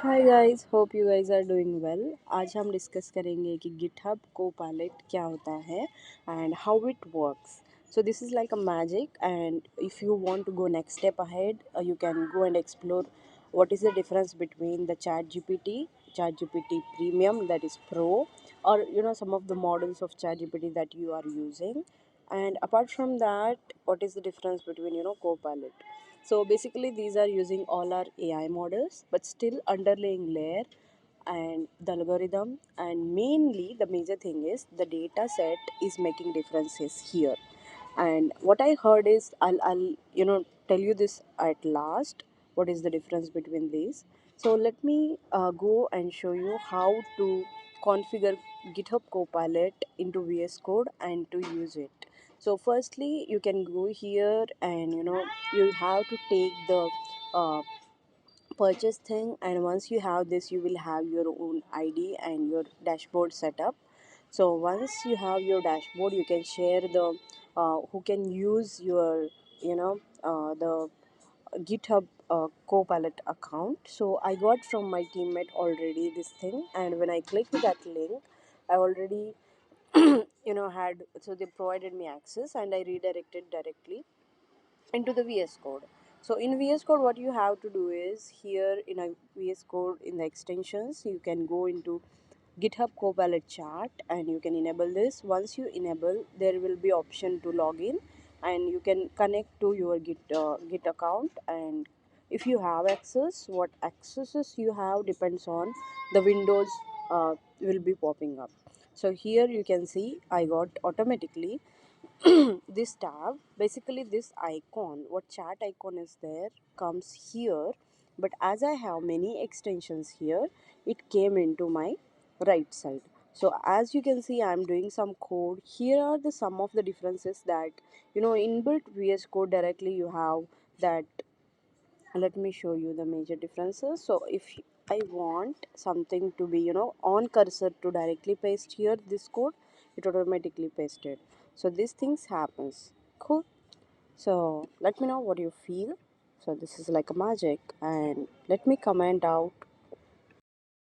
Hi guys, hope you guys are doing well. आज हम discuss करेंगे कि गिटहब कोपायलट क्या होता है and how it works. So this is like a magic, and if you want to go next step ahead, you can go and explore what is the difference between the chat gpt premium, that is pro, or some of the models of chat gpt that you are using. And apart from that, what is the difference between copilot? So basically, these are using all our AI models, but still underlying layer and the algorithm, and mainly the major thing is the data set is making differences here. And what I heard is, I'll tell you this at last. What is the difference between these? So let me go and show you how to configure GitHub Copilot into VS Code and to use it. So firstly, you can go here, and you have to take the uh, purchase thing, and once you have this, you will have your own ID and your dashboard setup. So once you have your dashboard, you can share the who can use your the GitHub Copilot account. So I got from my teammate already this thing, and when I click that link, I already had, so they provided me access, and I redirected directly into the VS Code. So in VS Code, what you have to do is, here in a VS Code, in the extensions, you can go into GitHub Copilot chat and you can enable this. Once you enable, there will be option to log in, and you can connect to your Git account. And if you have access, what accesses you have depends on the windows will be popping up. So here you can see I got automatically this tab. Basically, this icon, what chat icon is there, comes here, but as I have many extensions here, it came into my right side. So as you can see, I'm doing some code. Here are the some of the differences that inbuilt VS Code directly you have that. Let me show you the major differences. So if I want something to be on cursor to directly paste here this code, it automatically pasted. So these things happens. Cool. So let me know what you feel. So this is like a magic, and let me comment out